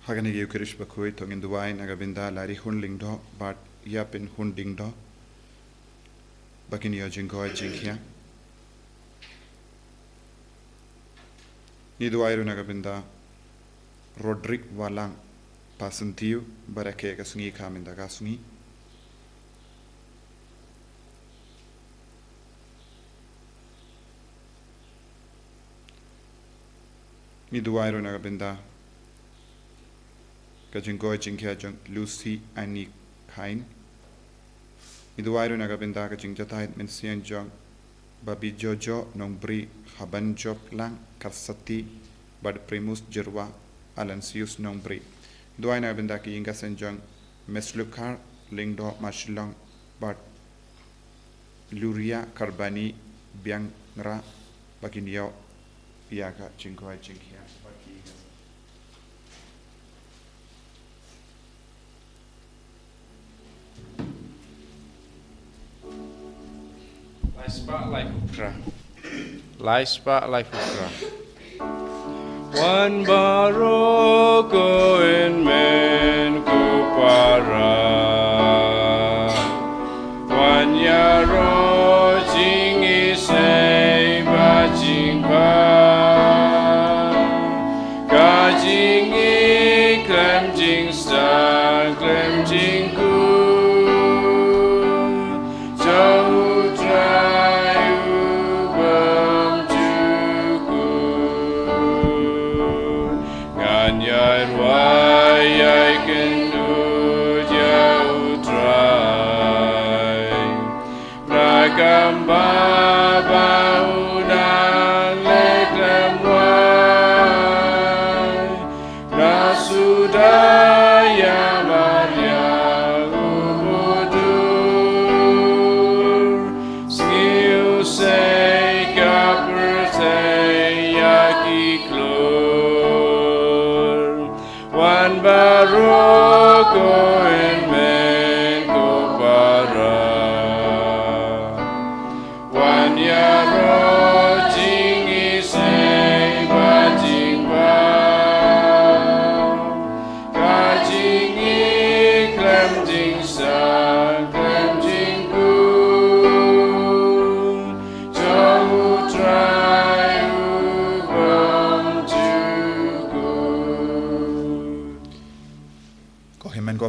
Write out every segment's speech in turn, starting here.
Hagani Yukirish Bakhuid, Tong in the wine, Agabinda, Larry Hundling do, but Yapin Hunding do, Bakinio Jinko Jinkia. Niduairu Nagabinda, Roderick Walang, Passentiu, Barake Sngi kam in the Gasngi. Niduairu Nagabinda. Kajingo Jinkia Jung Lucy Annie Kain. Iduairu Nagabinda Kajing Jatai Mensian Jung Babi Jojo Nombri Haban Job Lang Karsati Bad Primus Jirwa Alansius Nombri. Iduai Nagabinda Ki Ingasen Jung Meslukar Lingdo Mashlong Bad Luria Karbani Biang Ra Bakinio Piaka Jingo Jinkia. Spotlight Ukra. Light spotlight Ukra. One baroko in men kupara. One yaro jingi say bajingba. Kajingi klem jing star klem jingku.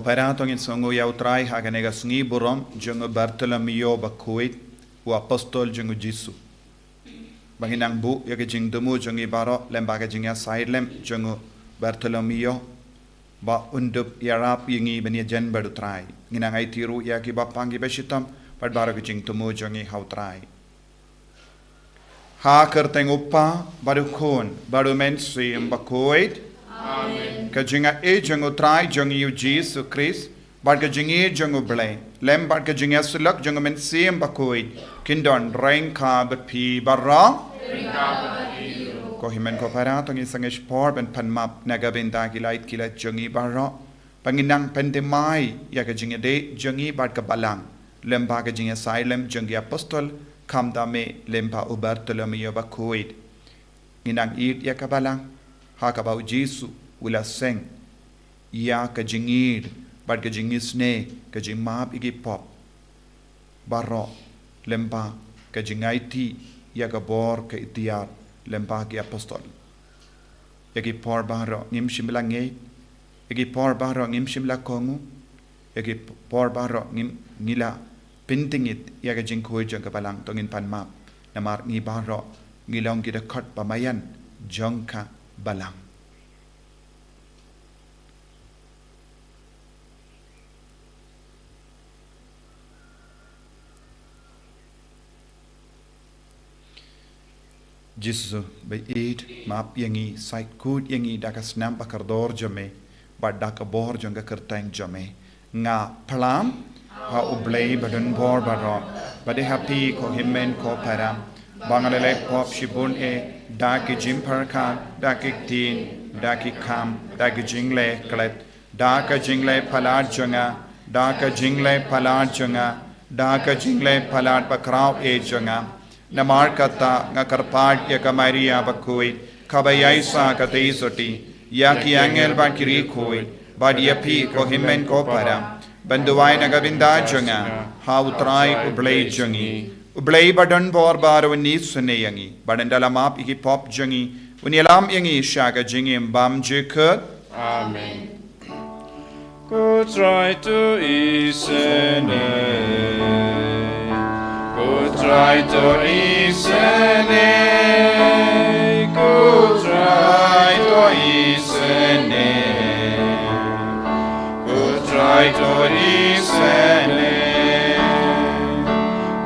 Paratong in Songo Yautrai Haganega Sngi Burom, Jungo Bartolomeo Bakhuid, who apostol Jungo Jisu. Banginang Bu, Yakajing Dumu, Jungi Baro, Lembagajinga Sidlem, Jungo Bartolomeo, Ba Undup Yarap Yingi Beniajan Badutrai, Ginang Aitiru Yaki Bapangi Beshitam, but Baragajing Tumu Jungi Hautrai. Ha Kerteng Upa, Badukun, Badumen Sim Bakhuid. Kajinga e jango try jangi yu Jesus Christ, but kajingi jango blay, lem but kajinga sulak jango men same Bakhuid, kindon rain ka but pi barra. Ko himen ko paratong isangish porb and panmap nagabinda kilait kilat jangi barra, panginang pendemai yakajinga de jangi but kabalang, lemba kajinga silem jangi apostol, kamdame lemba Bartolomeo Bakhuid. Inang eat yakabalang, hakabau Jesus. Wila seng ya kajingir bad kajingisne kajimap igi pop baro lempa kajingaiti ya kabor ke itiar lempa ki apostol yagi por baro ngim shimla ngei yagi por baro ngim shimla kongu yagi por baro ngim ngila pintingit ya kajingkoi jang kabalang tongin panmap namar ngi baro ngilong kita khat pamayan jongka balang. Jesus by eat map yangi site good yangi daka snam bakardor jame but daka bor jonga kertang jame nga plam ha ublay badun bor baro bade happy ko himmen ko param bangalele pop shibun e daki jimpar kan daki tin daki kam daki jingle klet daka jingle palat jonga daka jingle palat jonga daka jingle palat bakraw e jonga Namar kata ngakarpad ya kamaria Bakhuid kabayai sa katay soti Yaki angel ban kiri koi, bad yapi ko himen ko para. Banduai nagabinda junga, ha utrai ublay jungi. Ublay badan bor baro ni suneyangi, badan dalam ap iki pop jungi, unialam yangi shaga jingi mbam jikut. Amen. Go try to isene. Go try to isene. Go try to isene. Go try to isene.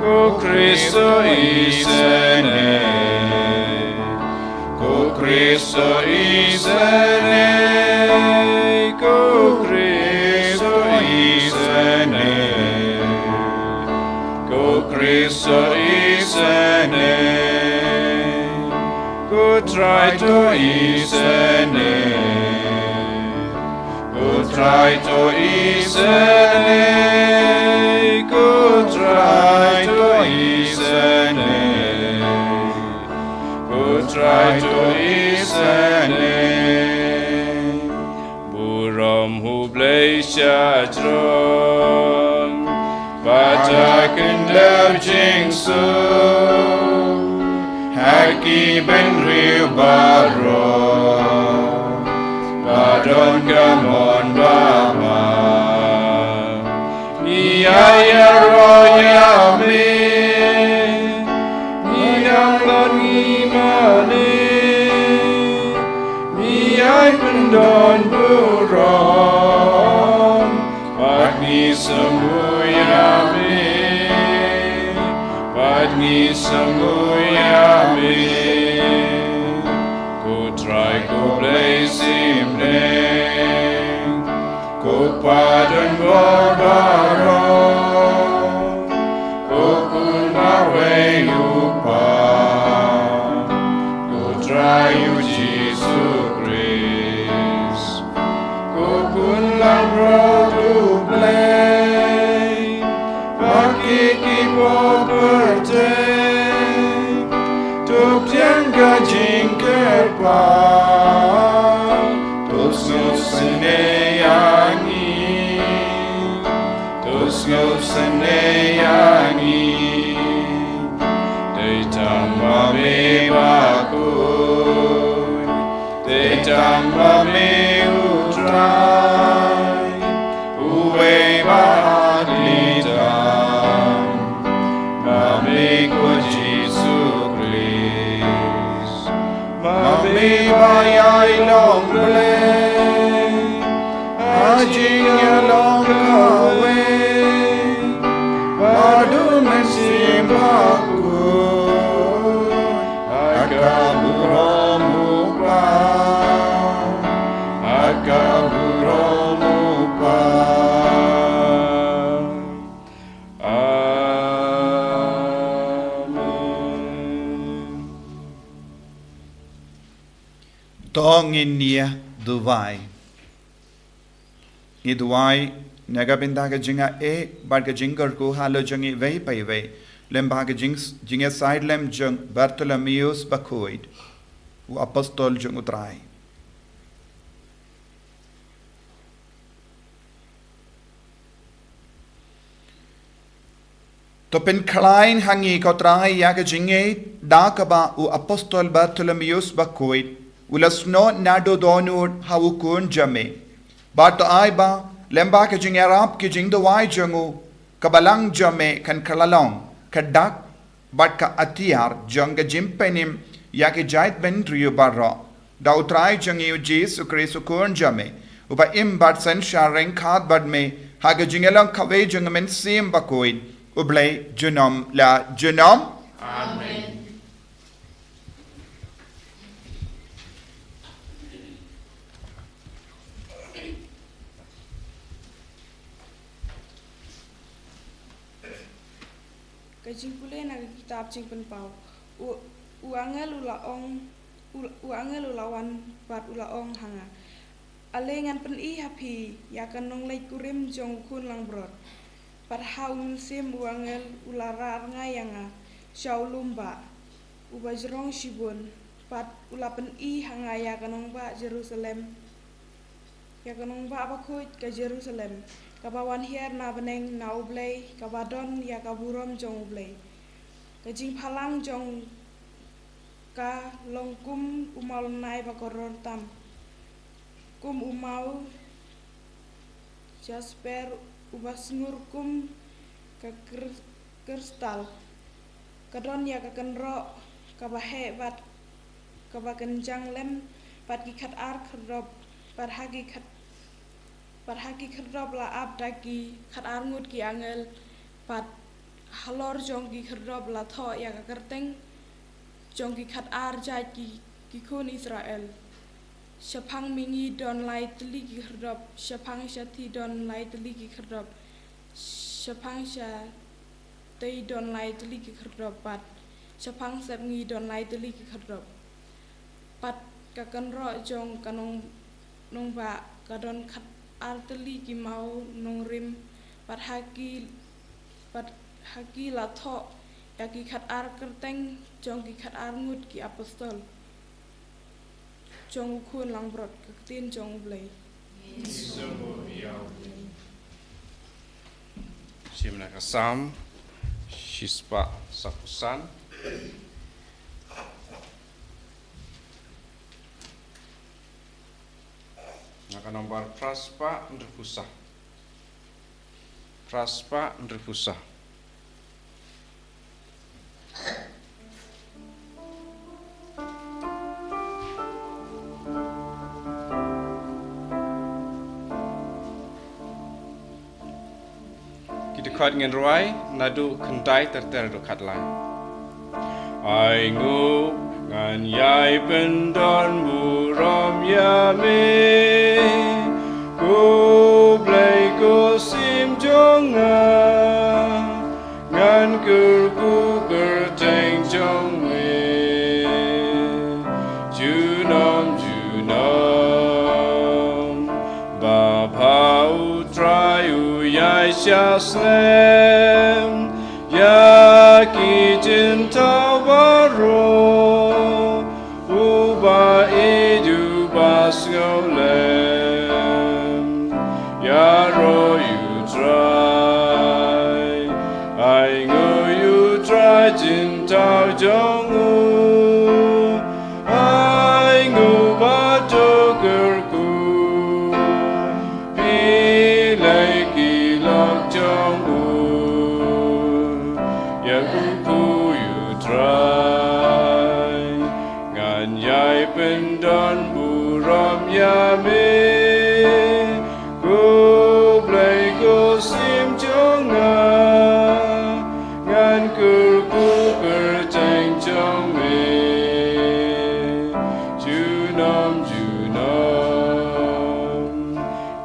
Go Cristo isene. Go Cristo isene. Go Cristo isene. Go Cristo isene. Go try to isene. Go try to isene. Go try to isene. Go try to isene. Buram hu bleisha dron. Batakin lev jingsu. Haki ben riu baro. Badon gamon bama. Iya roya me. Niyang ngimane. Miyay pendon buron. Pagni semuyame. Pagni semuyame. Go try go blaze him name. Go pardon barbaro. Go kun mawe yupa. Go try you Jesus Christ. Go kun labro to play. Pakiki poperte. Top tianga jinker pa. Tos no seneyangi. Tos no seneyangi. They tamba me bakhuid. They tamba me utrai. Uwe bahaglitam. Mame ko Jesus Christ. Mame bayay long blay. Ajing along kawe. Badu mensimbaku. Akaburomu pa. Akaburomu pa. Amen. Tongin niya duwai. I duwai nagabinda ka jinga bad ka jingar ko halo jangi vei pai vei. Lemba ka jinga side lem jung Bartholomeus Bakhuid. O apostol jung utrai. To pen klein hangi ko trai ya ka jinga da ka ba o apostol Bartholomeus Bakhuid. Ulas no nado donur hau kun jame. But ai ba lemba ka jing arab ki jing do wai jungu kabalang jame kan kalalong kadak but ka atiar jang ga jimpenim ya ki jait ben riu barra da utrai jang yu Jesus Christ kun jame uba im bat san sharing khat bad me ha ga jing elang ka ve jang men sim Bakhuid ublay junom la junom. Amen. Kajing pulih nak kitab cing penpau. Uangel ulawan bat ulaong hanga. Alengan pen I happy ya kanong lay kurim jong kun lang brot. Parhau musim uangel ularar ngayanga. Shaulumba. Ubajrong shibun. pat ula pen I hanga ya kanong ba Jerusalem ya kanong ba Bakhuid ke Jerusalem kabawan hier na beneng na ublay kabadon ya kaburom jong ublay kajing phalang jong ka longkum umal nai bakoror tam kum umau jasper ubasngur kum ka kristal kadon ya ka kenro kabahe bat kabakenjang lem pat gikat ar khrob pat hagi khrob la ab dagi khat ar ngut ki angel pat halor jong ki khrob la tho ya ka kerteng jong ki khat ar jai ki kun Israel Shapang mingi don lai tli ki khrob shapang shati don lai tli ki khrob shapang sha tei don lai tli ki khrob pat shapang sep ngi don lai tli ki khrob pat ka kan ro jong kanong nong ba ka don khat ar tli ki mau nong rim pat haki la tho ya ki khat ar kerteng jong ki khat ar ngut ki apostol jong khun lang brot ka tin jong blai Simna kasam shispa sakusan Naka nomor praspa ndrfusa Kita khat ngen ruai nadu kendai terter do khat lai Ai ngu ngan yai pendon buram ya me Ku blai ku sim jonga ngan kur ku kur teng jong me Junom ba phau trai u yai sha slem ya ki jin ta wa ro u ba e du ba sngau lem ya ro you try I know you try jin ta jong u I know ba to ker ku pi lai ki lok jong u ya ku you try ngan yai pen don bu ram ya me ku play ku sim jong ngan ku per teng jong me junom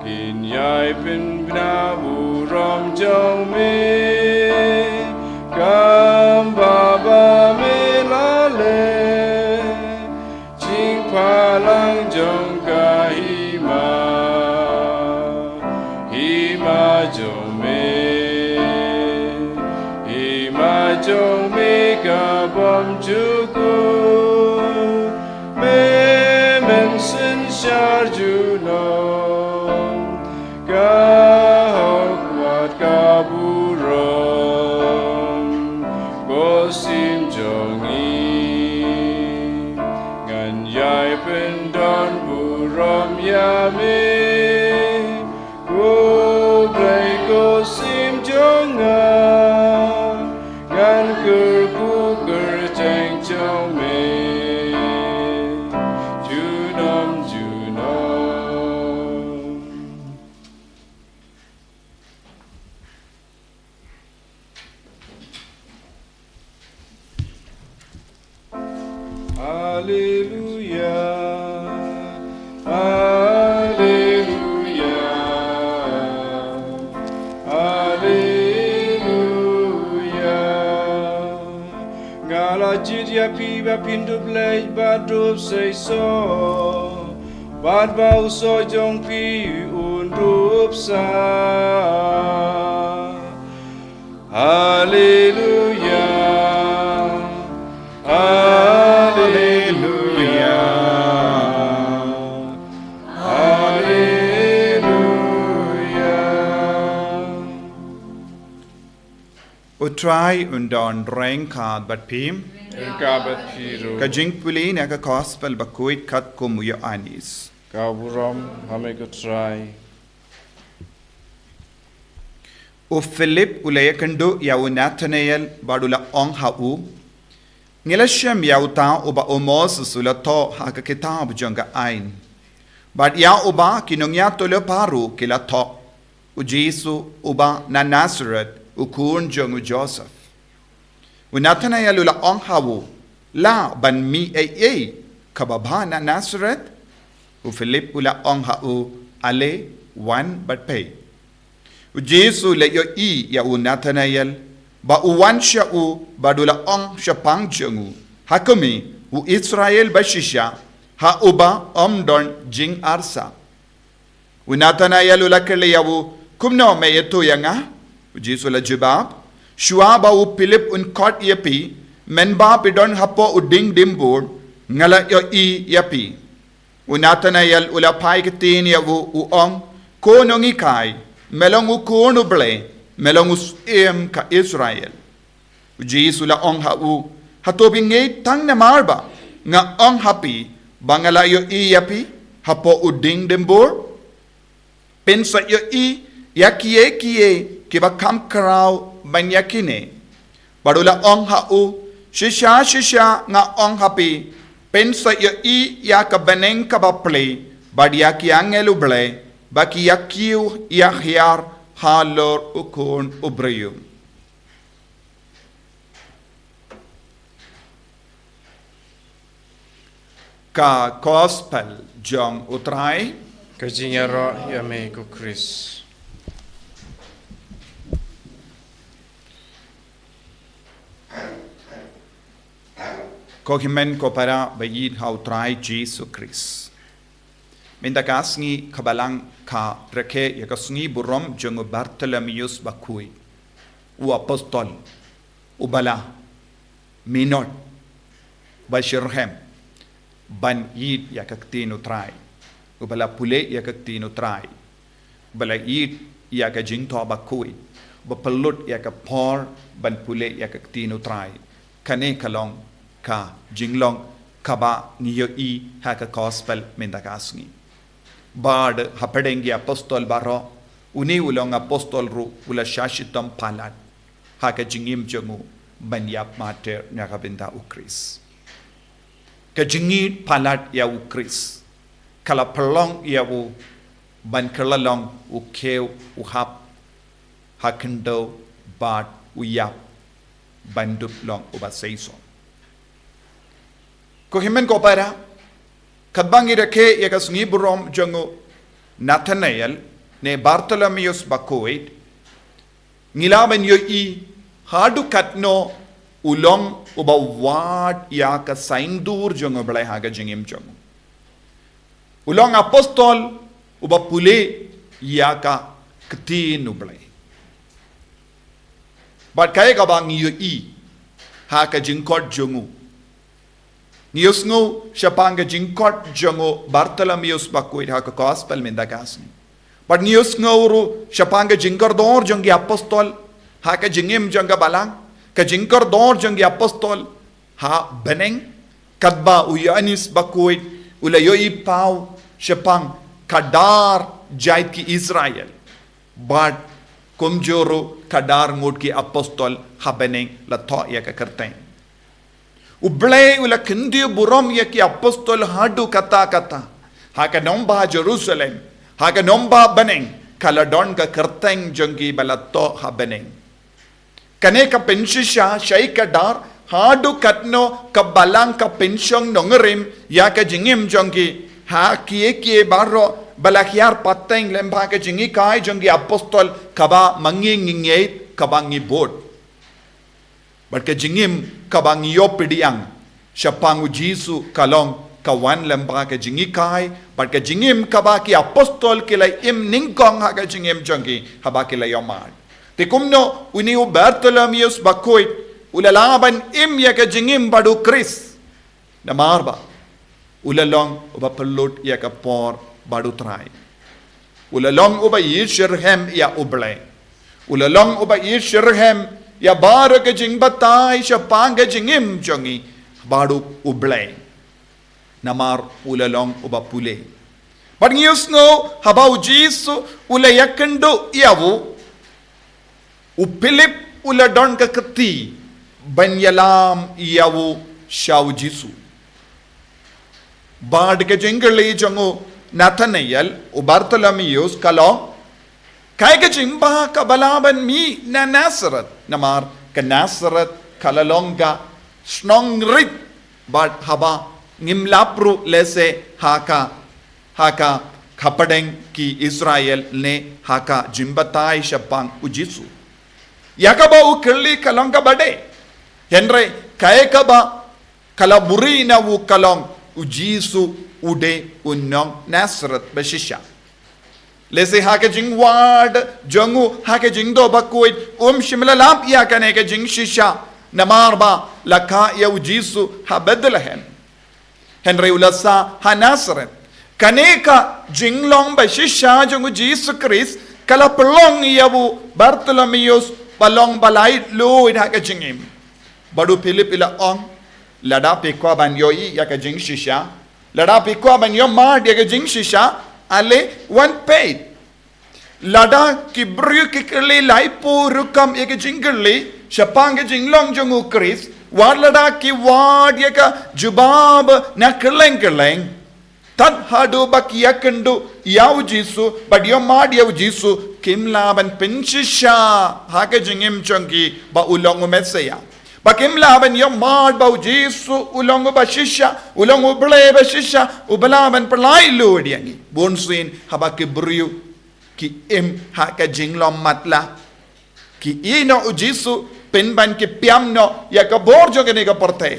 kin yai pen na bu ram jong me Kam baba me la le Ching palang jong ka hima jong me ka bom juku me men sin shar ju no ka hok wat ka buron go sim jong I ngan yai pen don burom ya me go play go sim jong ngan kur ku kur teng jong me junom Hallelujah Hallelujah Hallelujah Ngala jidya piba pindu blej badup say so Bad bau so jong pi undup sa Hallelujah Hallelujah try undon rain card but pim. Gabat Piru. Kajing puli na ka gospel Bakhuid kat kumuyo anis. Gaburam Hamego try. O Philip ulayakando yaw Nathanael badula ong hau. Ngilashem yaw ta uba omos sulato haka kitab jonga ain. Bad ya uba kinongya tolo paru kila to. Ujisu uba na Nazareth ukun jongu Joseph. Nathanael ula ong hau la ban mi kababa na Nazareth. U Philip ula ong hau ale one but pay. Jesu le yo ya Nathanael ba uwan siya badula ong siya pang jongu hakumi Israel ba shisha ha uba don jing arsa Nathanael ula kele yawu kumno me ito yanga Jesu la jibab shua ba Philip kot yapi men ba pidon hapo uding dimbur ngala yo yapi Nathanael ula pai kitin yawu ong konongi kai melong ukun uble melong usem ka Israel Jesu la ong hau hatobing ngay tang na marba nga ong hapi bangala yo yapi hapo uding dembur pensa yo yakie kiba kam karao banyakine badula ong hau shisha nga ong hapi pensa yo yakabaneng kabaple badyaki angelu ble baki yakiu yahyar halor ukun ubrayum. Ka gospel jong utray. Kajingero yame ko Chris. Ko himen ko para bayid ha utray Jesus Christ. Minda Sngi kabalang ka reke ya Sngi burom jong Bartholomeus Bakhuid u apostol ubala minot bashirhem ban yid ya kaktino trai ubala pule ya kaktino trai bala yid ya ka jingto Bakhuid bapalut ya ka por ban pule ya kaktino trai kane kalong ka jinglong kaba niyo ha ka gospel minda Sngi Bard hapadengi apostol baro uni ulong apostol ru ula shashitam palat haka jingim jongu banyap mater nakabinda ukris ka jingit palat ya ukris kala pelong ya u ban kalalong ukeu uhap hakendo bad uyap bandup long ubasaiso ko himen ko para Kadbangi reke ya Sngi burom jongu Nathanael ne Bartholomeus Bakhuid ngilaban yo hadu katno ulong uba wat ya ka saindur jongu balai haga jingim jongu ulong apostol uba pule ya ka ktin ubalai but kaya ka bang yo ha ka jingkot jongu Niusngu siapanga jingkot jongo Bartholomeus Bakhuid haka gospel minda kasni. But niusngu uru siapanga jingkar dor jongi apostol haka jingim jonga balang ka jingkar dor jongi apostol ha beneng kadba uyanis Bakhuid ulayo pau siapang kadar jait ki Israel. But kumjoro kadar ngod ki apostol ha beneng la tho ya ka karteng. Ublay ula kendi burom ya ki apostol hadu kata haka nomba Jerusalem haka nomba beneng kala don ka kerteng jongi balato ha beneng kane ka penshisha shai ka dar hadu katno ka balang ka pensyong nongerim ya ka jingim jongi ha kie baro balakyar pateng lemba ka jingi kai jongi apostol kaba mangi ngingeit kaba ngibot Barka jingim kabang iyo pidiang siapangu Jesu kalong kawan lembra ka jingi kai barka jingim kabaki apostol kilay im ningkong ha ka jingim jongi habaki la yomad tikumno uni Bartholomeus Bakhuid ulalaban im ya ka jingim badu Chris na marba ulalong uba pelut ya ka por badu trai ulalong uba yishirhem ya uble ulalong uba yishirhem ya baro ke jing batai sha pang ke jingim jongi baru ublay namar ulalong uba pule but ngiyos ngo habau jisu ulayakendo yawu upilip uladon ka kati banyalam yawu shaw jisu bad ke jingli jongo Nathanael u Bartholomeus kalong kai ke jingba ka balaban mi na Nazareth namar ka Nazareth kalalonga snongrit but haba ngimlapru lese haka kapadeng ki Israel ne haka jimbatai shapang ujisu yakaba u kelli kalonga bade henre kaekaba kalaburi na u kalong ujisu ude unong Nazareth beshisha lese hake jing ward jongu hake jing do Bakhuid shimla lamp ya kane ke jing shisha namarba laka ya ujisu ha Bethlehem henry ulasa ha Nazareth kaneka jinglong beshisha jongu Jesus Christ kala pelong yawu Bartholomeus palong balai luid hake jingim badu Philip ila ong lada pekwa ban yoi ya ke jing shisha lada pikwa ban yo ma dia jing shisha ale one paid lada kibru kikli laipu rukam ek jingli shapang jinglong jongu Chris war lada ki wad yaka jubab na keleng tad hadu bak yakendu yaw jisu but yo ma dia jisu kimla ban pinshisha hake jingim chongi ba ulong mesaya Bakim laban yung mad bau Jisu ulong bashisha ulong uble bashisha ubalaban Palei luod yangi bonsuin habaki briu ki im haka jinglom matla ki ino ujisu pinban ki piamno yaka borjo gani ka porte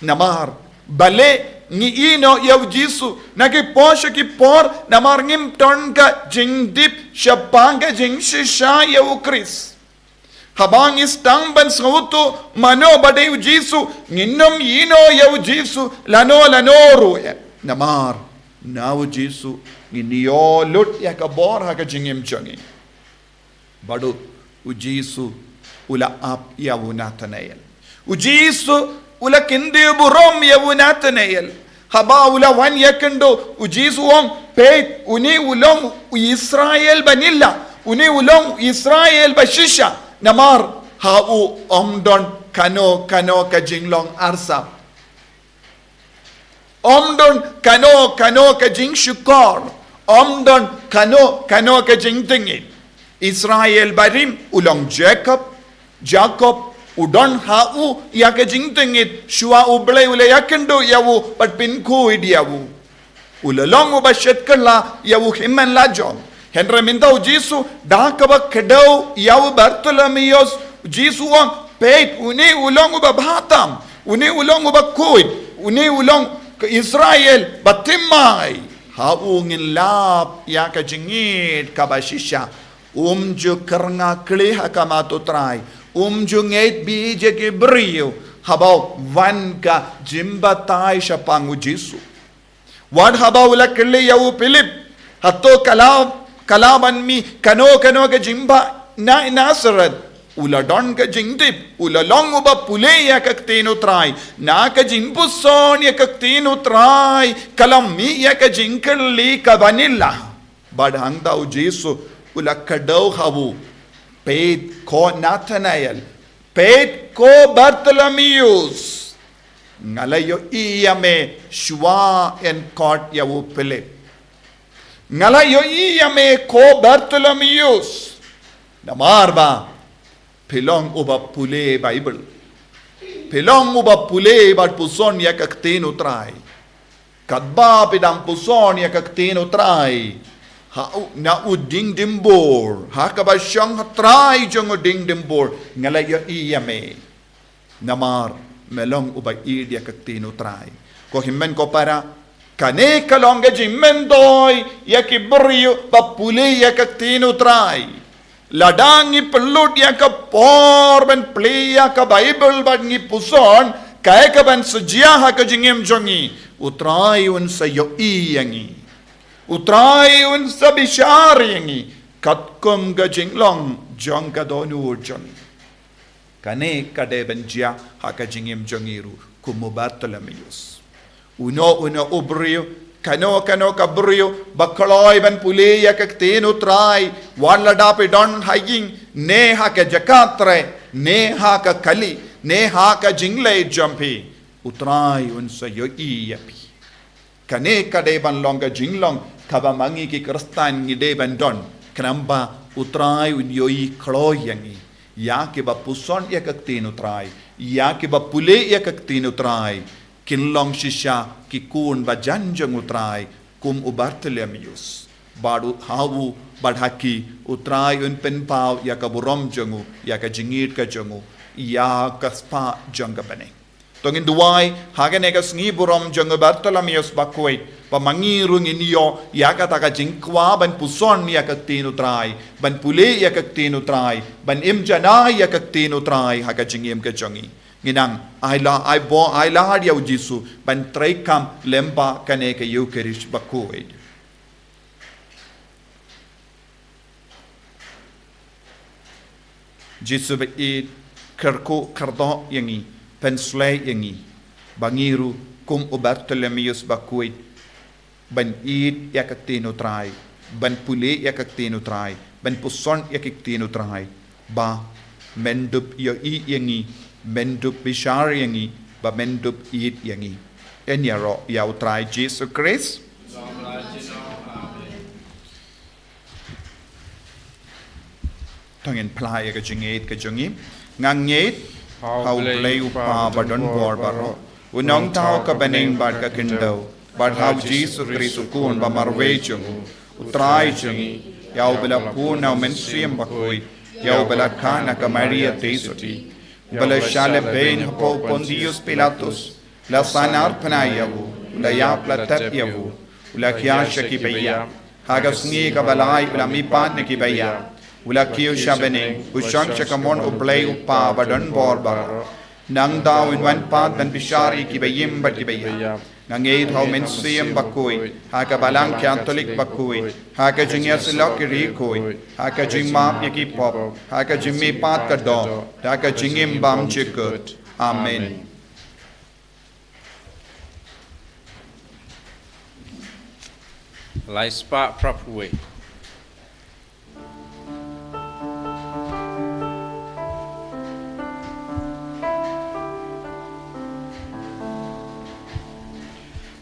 namar bale ngi ino ya ujisu naki posha ki por namar ngim ton ka jingdip shapanga jing shisha ya ukris habang istangban sauto mano badeu jisu nginom ino yau jisu lano ru namar nau jisu nginio lut ya kabor ha ka jingim changi badu ujisu ula ap yau Nathanael ujisu ula kindi burom yau Nathanael haba ula wan yakendo ujisu on pet uni ulong Israel banilla uni ulong Israel bashisha namar hau omdon kano ka jinglong arsa omdon kano ka jing shukor omdon kano ka jing tingit Israel barim ulong Jacob udon hau ya ka jing tingit shua uble ule yakendo yawu pat pinku idiawu ulalong ubashet kala yawu himman lajong Henry Mindau Jisu dakaba kedau yaw Bartholomeus Jisu on peit uni ulong uba Batam uni ulong uba Bakhuid uni ulong ke Israel batimai haungin lap ya ka jingit kabashisha umju karnga kliha kamatutrai umju ngeit bije ke brio habau van ka jimbatai shapangu Jisu wad habau la kli yaw Philip hatto kalaban mi kano ka jimba na Nazareth uladon ka jingdip ulalong uba pule ya kaktino try na ka jimpuson ya kaktino try kalam mi ya ka jingkerli ka vanilla badhang daw Jisu ulakadaw hawu paid ko Nathanael paid ko Bartholomeus ngalayo iyame shua en court yawu Philip ngalayo iyame ko Bartholomeus namarba pilong uba pule Bible pilong uba pule bat puson ya kaktino try kadba pidang puson ya kaktino try ha na uding dimbor ha kabasyang try jong uding dimbor ngalayo iyame namar melong uba id ya kaktino try ko himmen ko para kane kalonga jimmendoy ya kibrio papule ya kaktino try ladangi pelud ya ka por ben play ya ka Bible bangi puson kaya ka ban sejia ha ka jingem jongi utray un sa yo iyangi utray un sa bishar yangi katkum ga jinglong jong ka donu jongi Kane kade benjia haka jingim jongiru kumubatolamius. Uno ubrio kano kabrio bakaloi ban pule yakaktenu trai wala dapi don hiking ne haka jakatre ne haka kali ne haka jingle jumpi utrai unsa yo yapi. Kane kade ban longa jinglong kabamangi ki kristan ngide ban don kenamba utrai un yoi kloyangi. Ya ke ba puson ya kaktinu trai ya ke ba pule ya kaktinu trai kinlong shisha ki kun ba janjang utrai kum ubartelemius badu hawu badhaki utrai un pen pau ya ka burom jangu ya ka jingit ka jangu ya ka spa janga bane tongin duai hagane ka sngi burom jangu bartelemius Bakhuid pamangirung inyo ya ka taka jingkwa ban puson ya kaktinu trai ban pule ya kaktinu trai ban imjana ya kaktinu trai haka jingim ka jangi nginang ai la ya jisu ban trai kam lemba kane ka Eucharist Bakhuid jisu ba i kerko kardo yangi penslay yangi bangiru kum ubartelemius Bakhuid ban id yakaktinu trai ban pule yakaktinu trai ban puson yakaktinu trai ba mendup yo I yangi mendup bishar yangi ba mendup id yangi enyaro ya utrai Jesus Christ tongin playa ka jingit ka jungi ngangit how play upa badon bor baro unong tao ka baning bar ka kindo but how Jesus Christ ukun ba marwejung utrai jungi yau bela puna mensiam Bakhuid yau bela kana ka Maria tesoti bela shale ben hapo Pontius Pilatus la sanar panayavu la ya platat yavu la kiasha ki baya hagas ni ka balai la mi pan ki baya ula kiyo shabene usang chakamon uplay upa badon bor bar nang daw in one part ban bishari ki bayim bat ki baya ngangeit how mensiam Bakhuid haka balang Catholic Bakhuid haka jingya silok rikoi haka jingmap yaki pop haka jimmi pat ka do haka jingim bam chikut amen Lai spa Prabhuwe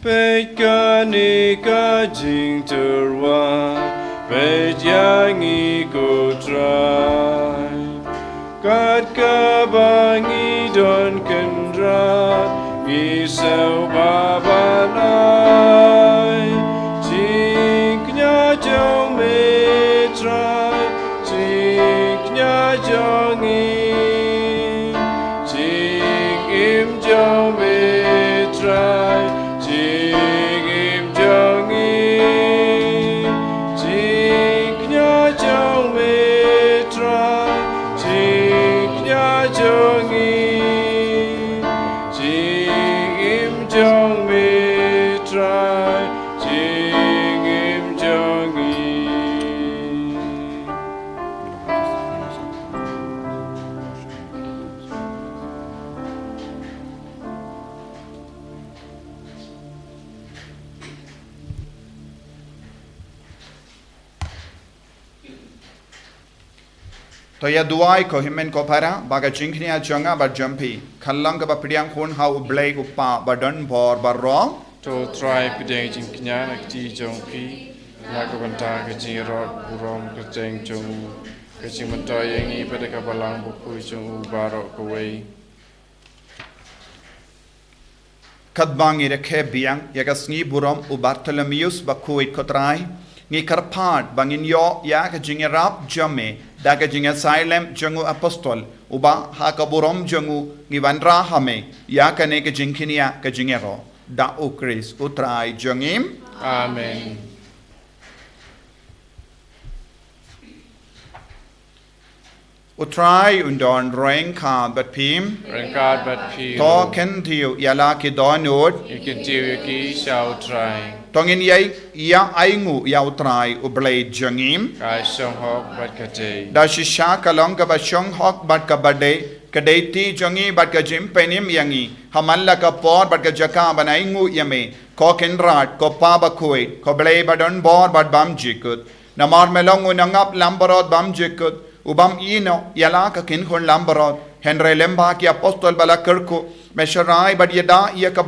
Pekani ka jing terwa pejangi ko try kat ka bangi don kendra isau babanai jingnya jong me try jingnya jongi jing im jong me try to ya duai ko himen ko para baga jingkhnia jonga ba jampi khallang ka ba priang khun how blay upa badon bor barro to try pideng jing knya nak ti jong pi la ko banta ka jing ro burom ka jeng jong ka jing mantoy yangi pada ka balang buku jong baro ko wei kadbangi rekhe biang yaga sngi burom u Bartholomeus Bakhuid kotrai ngi karpat bangin yo ya ka jing rap jame daga jing silem jongu apostol uba ha ka burom jongu ngi wanra hame ya ka ne ka jingkhinia ka jingero da o Chris utrai jongim amen utrai undon reng ka bat pim rengkat bat pi to ken thiu yala ki donut ikin tiu ki shao try tongin yai ya aingu ya utrai ublay jongim kai song hok bat ka te da shisha kalong ka ba shong hok bat ka bade Kadeti jongi bat ka jim penim yangi. Hamalla ka por bat ka jaka banai ngu yame. Ko kenrat, ko pa Bakhuid, ko Palei badon bor bat bam jikut. Namar melong unangap lambarot bam jikut. Ubam ino yala ka kinhon lambarot. Henry lemba ki apostol bala kerku. Mesharai bat yada yaka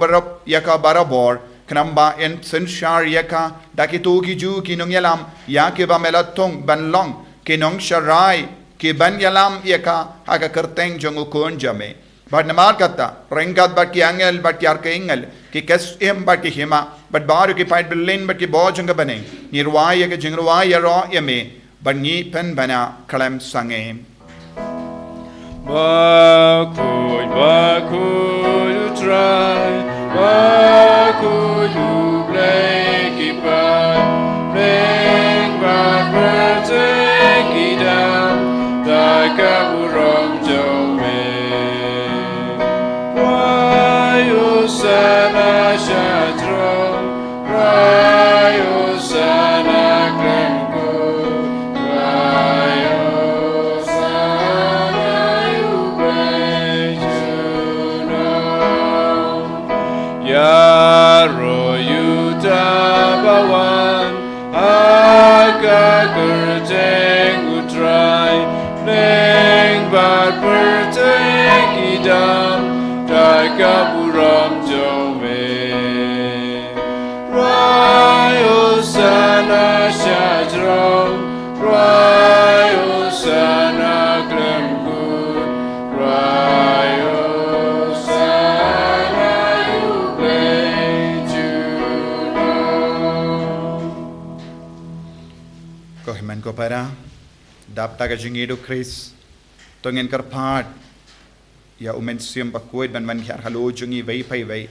barabor. Knamba en senshar yaka dakitu ki ju ki nung yalam. Yaki ba melatong banlong ki nung sharai. Ki ban yalam yaka aga kerteng jongu kun jame. But namar kata rengat bat ki angel bat ki arke ingel ki kes em bat ki hima but baru ki pait belin bat ki bo jonga bane nirwaya ke jingrwaya ro yame but ni pen bana kalam sange. Bakhuid, Bakhuid, you try. Bakhuid, you play, keep on playing, but we'll take it down. Dakaburam Jome. Rayo Sana Shatro, Rayo Sana Krenko, Rayo Sana Yubejuno. Yaro Yutabawan, Akakurteng Utrai. Neng bat berteng idam Dakaburam Jome Rayo Sana Shadrom Rayo Sana Glemgut Rayo Sana Yubejuno. Kohiman ko para dapta ka jingido Chris tongin karpat ya umensium Bakhuid ban hyar halo jungi vei pai vei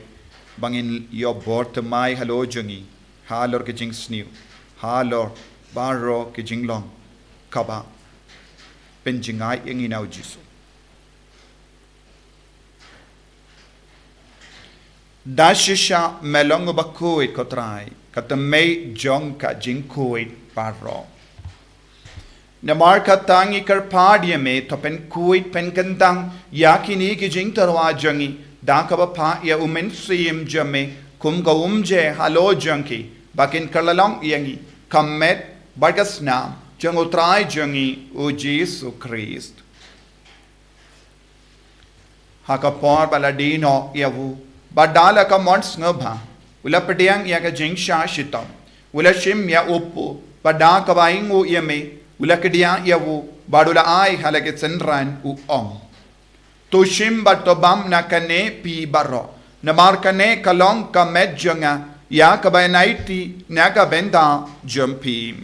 bangin yo bort mai halo jungi halor ke jing sniu halor baro ke jinglong kaba penjingai ingi nau jisu dashisha melong Bakhuid kotrai katamei jong ka jingkuid baro Namar katangi karpadya me to pen kuit pen kantang yakini ki jing tarwa jangi dakaba pa ya umen siyem jame kum ga umje halo janki bakin kalalong yangi kammet bargas nam jang utrai jangi o Jesu Christ haka por baladino yavu badala ka mons ngabha ula pediang ya ka jing sha shitam ula shim ya oppo badaka baing o yame Ulakadia yavu badula ai halake senran u ong. Tushim batobam na kane pi baro. Namar kane kalong ka medjanga ya kabayanaiti naga benda jumpim.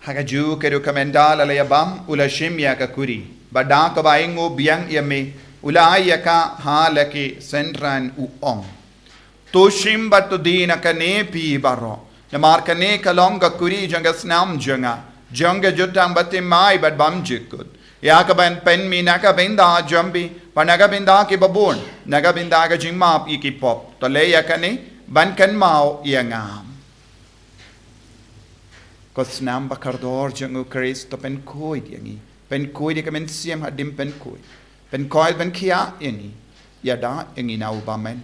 Hagaju keru kamendal alayabam ula shimya ka kuri bada ka baingo biang yame ula ayaka halake sentran u ong to shim batu dina kane pi baro namar kane kalong ka kuri janga snam janga janga jutang bati mai bad bam jikut ya ka ban pen mi naka benda jambi panaga benda ki babon naga benda ka jingmap ikipop to le yakane ban kan mau yangam Kosnam bakardor jangu Christ to pen koi yangi pen koi di kamen siam hadim pen koi ben kia yangi yada yangi na ubamen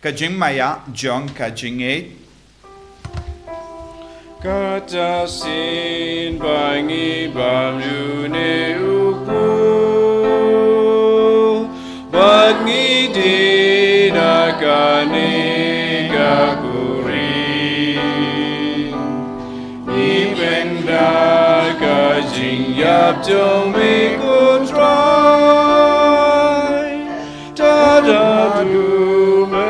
kajing maya jong kajing Kata sin bangi bam lune uku bangi di nakane gaguri ibenda kajing yap jong me ko try tada du men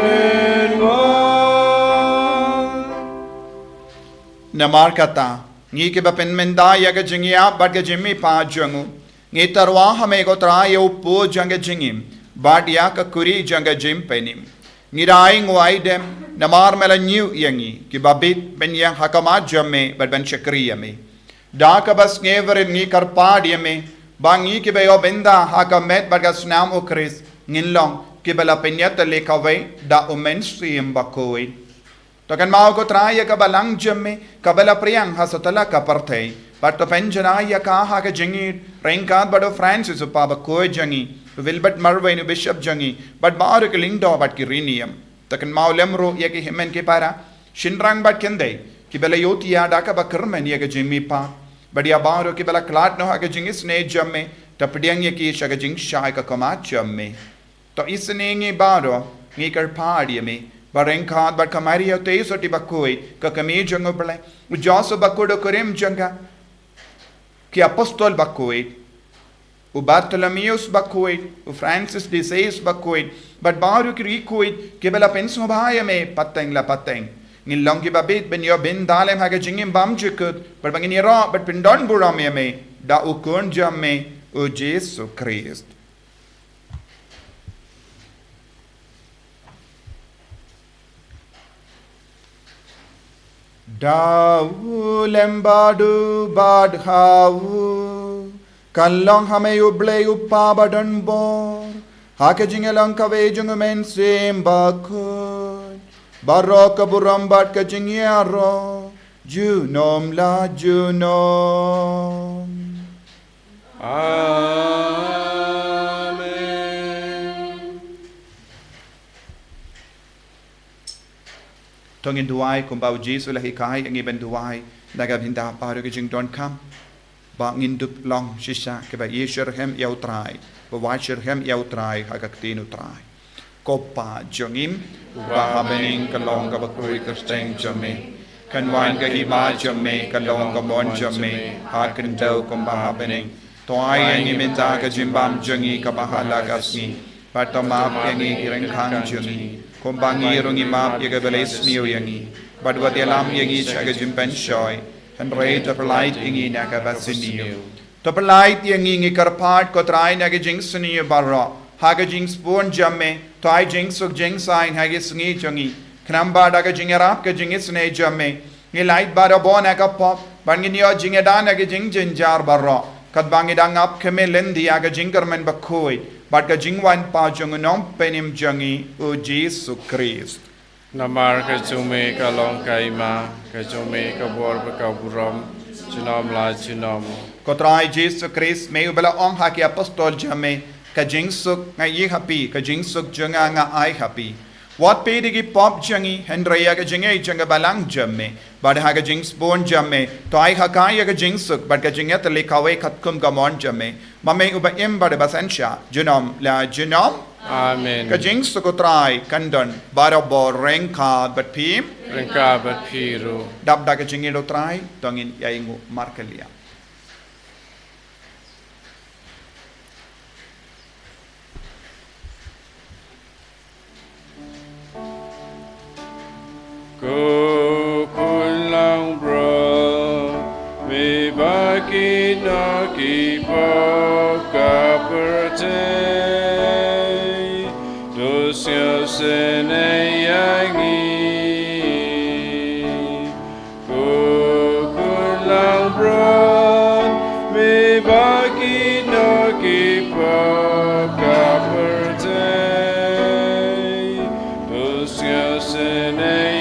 Namar kata Ngi ke ba pen menda ya ga jingia bat ga jimmi pa jangu. Ngi tarwa hame go tra yo po janga jingim. Bat ya ka kuri janga jim penim. Ngi rai ngwai dem namar mela new yangi ki babit ben yang hakama jamme bat ben chakriya me. Da ka bas ngever ngi karpad yame bangi ki be yo benda hakamet bat ga snam o kris ngin long ki bela penyat le kawai da umen stream Bakhuid. Tokan mau ko traya ka balang jamme ka bela priang hasatala ka partei but to penjana ya ka ha ka jingi renkat bado Francis pa Bakhuid jangi Wilbert Marvin Bishop jangi but baru ke lindo but ki rinium tokan mau lemro ya ki himen ke para shinrang bat kende ki bela yotia da ka bakermen ya ka jimmi pa but ya baru ki bela klat no ha ka jingi sne jamme tapdiang ya ki shaga jing shai ka kama jamme to isne ngi baru ngi kar paadi me Barengkat bat kamari yo te soti Bakhuid ka kami jango bele u Joseph Bakhuid korim janga ki apostol Bakhuid u Bartholomeus Bakhuid u Francis de Sales Bakhuid but baru ki Bakhuid ke bela penso bahaya me pateng la pateng ngin long ki babit ben yo ben dalem ha ga jingim bam jikut but bangini ra but pindon buram me da u kun jamme u Jesus Christ. Dawu lembadu badhawu Kalong hame uble uppa badan bor Hake jingelang kawe jungu men sim Bakhuid Baro kaburam bat ka jingiaro Junom la junom Tongin duai kumbau Jesu lahi kai ang iban duai nagab hinda paru ke jing don kam ba ngin dup long shisha ke ba yesher hem yautrai ba washer hem yautrai hagaktinu trai kopa jongim ba habening kalong ka Bakhuid kasteng jame kanwan ka hima jame kalong ka mon jame hakin daw kumba habening toai ang iminta ka jimbam jongi ka bahala kasni patamap yang ireng khang jongi Kumbangi rungi map yaga beles niyo yangi badwat yalam yangi chaga jimpen shoy and rate of light ingi naga basiniyo to light yangi ngi karpat ko try naga jingsuniyo barra haga jing spoon jamme to I jing suk jing sign haga sngi jongi knamba daga jingarap ka jingis ne jamme ngi light bara bon naga pop bangi niyo jingada naga jing jinjar barra kat bangi dang up keme lendi aga jingermen Bakhuid but ka jingwan pa jong nom penim jangi u Jesus Christ. Namar ka jume ka long kaima ka jume ka bor ka buram chinom la chinom. Kotrai Jesus Christ me ubala ong ha ki apostol jame ka jingsuk ngai happy ka jingsuk janga nga ai happy. What pe digi pop jangi hendreya ka jingai janga balang jamme but ha ka jings born jamme to ai ha kai ka jingsuk but ka jingat le kawe khatkum ka mon jamme mame uba em bade basensha junom la junom Amen. ka jingsuk ko trai kandon barabo renka but pim Renka bat piru. dab da ka jingi do trai tongin yaingu markelia Kukulang bro, me baki na kipo kaperte, dosya sene yangi. Kukulang bro, me baki na kipo kaperte, dosya sene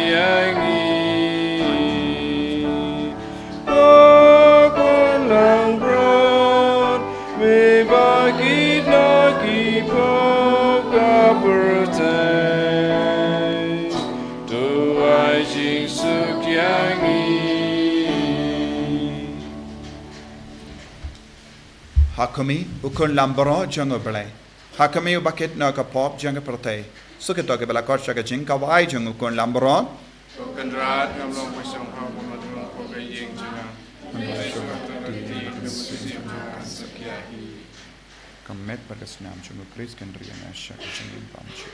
Hakumi ukun lambaro jango bele. Hakumi ubaket na ka pop jango prate. Suketo ke bela korsha ka jing ka wai jango ukun lambaro. Ukun rat ngamlong pasong ha kumadrong ko kay yeng janga. Kamet pada senam jango Chris kan riana syak jango pamchu.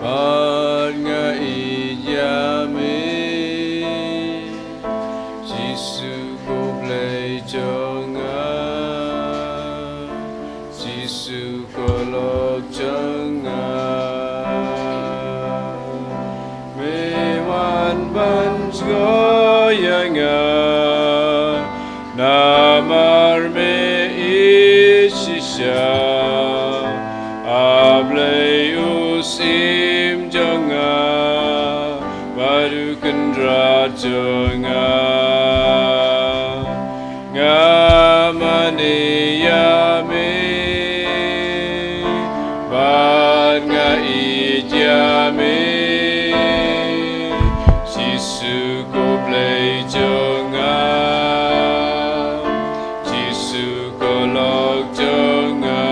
Lait-ïa Giêsu cô Palei cho ngã Giêsu cô lộc cho ngã mê hoàn ban cho ngã namar me ishisha Palei usim cho ngã baru kendra cho ngã Lait-ïa Giêsu cô Palei cho ngã Giêsu cô lộc cho ngã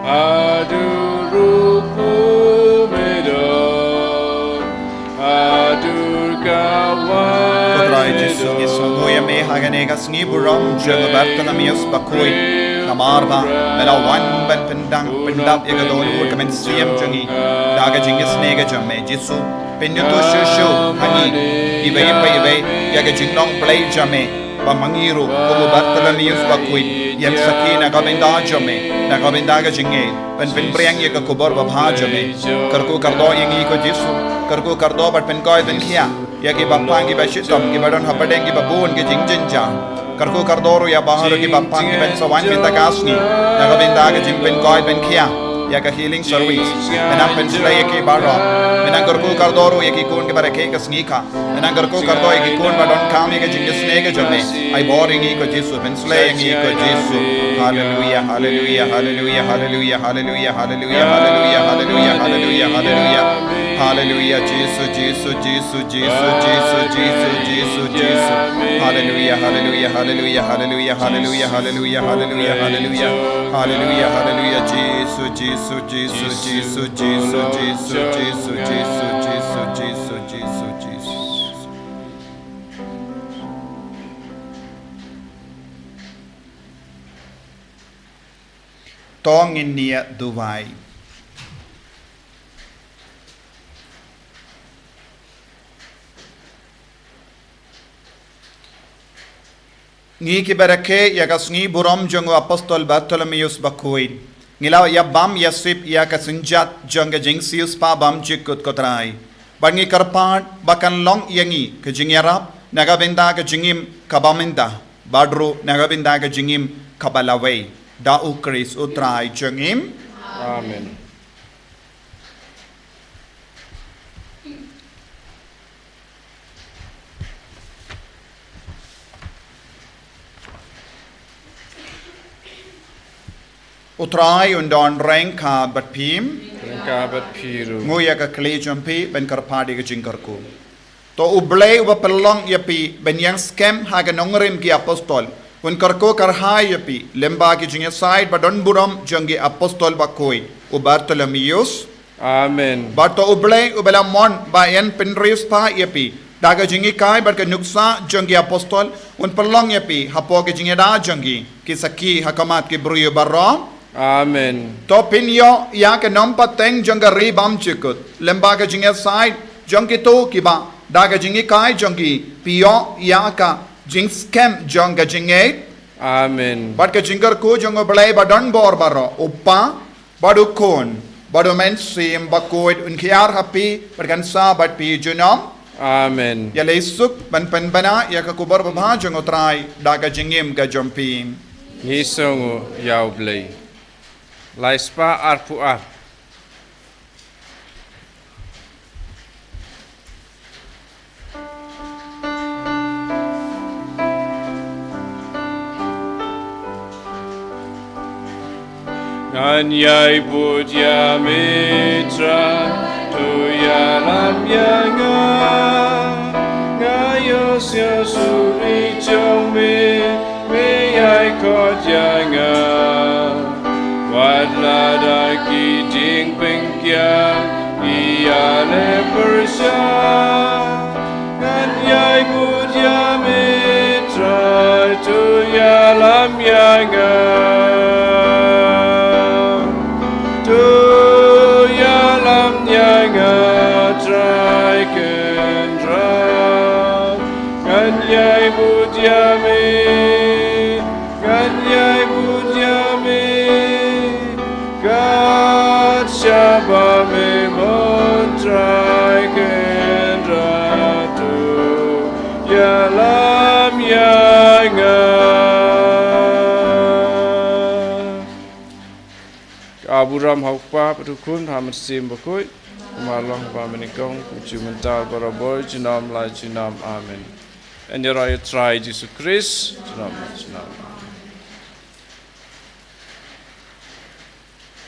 aduruku medon adur kawan Kutrai Jesu Yesunguya me haganega Sngi buram jeng Bartolomæus Bakhuid Namarba melawan ban pendang pendap yaga donu kamen siam jangi daga jingis nega jamme Jesu pendutu shushu hani ibe yaga jingnong Palei jamme ba mangiru como Bartolomæus Bakhuid yam sakina kabenda jamme na kabenda ga jinge pen priang yaga kubor ba bha jamme karko kardo yangi ko Jesu karko kardo bat pen koi den khia yagi bapang gi bashitom gi badon hapadeng gi babun gi jingjinja karko kardoro ya baharo gi bapang gi ben sawan bin takasni daga ben daga jim ben koi ben khia ya ka healing service menang ben sila yaki baro menang karko kardoro yaki kun gi barake ka snika menang karko kardo yaki kun badon kam yaki jingis nega jamme ai boring ko Jesu ben sila yaki ko Jesu hallelujah hallelujah hallelujah hallelujah hallelujah hallelujah hallelujah hallelujah hallelujah hallelujah hallelujah Jesus Jesus Jesus Jesus Jesus Jesus Jesus Jesus hallelujah hallelujah hallelujah hallelujah hallelujah hallelujah hallelujah hallelujah hallelujah hallelujah Jesus Jesus Jesus Jesus Jesus Jesus Jesus Jesus Jesus Jesus Jesus Jesus Tong in nia Dubai Ngi ki barake ya kasngi buram jongo apostol Bartolomæus Bakhuid ngila ya bam ya sip ya kasinjat jonga jingsius pa bam jikut kotrai bangi karpan bakan long yangi ke jingyarap nagabenda ke jingim kabaminda badru nagabenda ke jingim kabalaway da ukris utrai jingim Amen utrai undon rengka batpim Rengkabat piru nguya ka klejampi ben karpadi ke jingkarku to ublay wa pelong yapi ben yang scam haga nongrim ki apostol un karko karhai yapi lemba ki jinga side badon buram jangi apostol Bakhuid u Bartolomæus Amen bato ublay ubela mon ba en penrius pa yapi daga jingi kai bar ka nuksa jangi apostol un pelong yapi hapo ke jinga da jangi ki saki hakamat ki bruyo barra Amen to pinyo ya ke nompa teng janga ribam chikut lemba ka jinga side jangi to kiba daga jingi kai jangi pio ya ka jing scam janga jinge Amen bat ka jingar ko jango balai badon bor baro uppa badu kon badu men sim Bakhuid un khiar happy pergansa bat pi junom Amen ya lesuk ban pen bana ya ka kubar babha jango trai daga jingim ga jompim Ngisongu yau Palei Laispa arpuar Nganyai budya mitra tuya lam yanga ngayos yasuri chome me ai kot yanga wadlada ki ding pengkya iya le persya nganyai budya mitra tuya lam yanga trai ken ram ngan yai budyame ngan yai budyame kat shabame mon trai ken ratu ya lam yai nga Aburam haupa patukun hamat sim bakhuid malong pa menikong jumental baraboy jinam la jinam amen and your try Jesus Christ jinam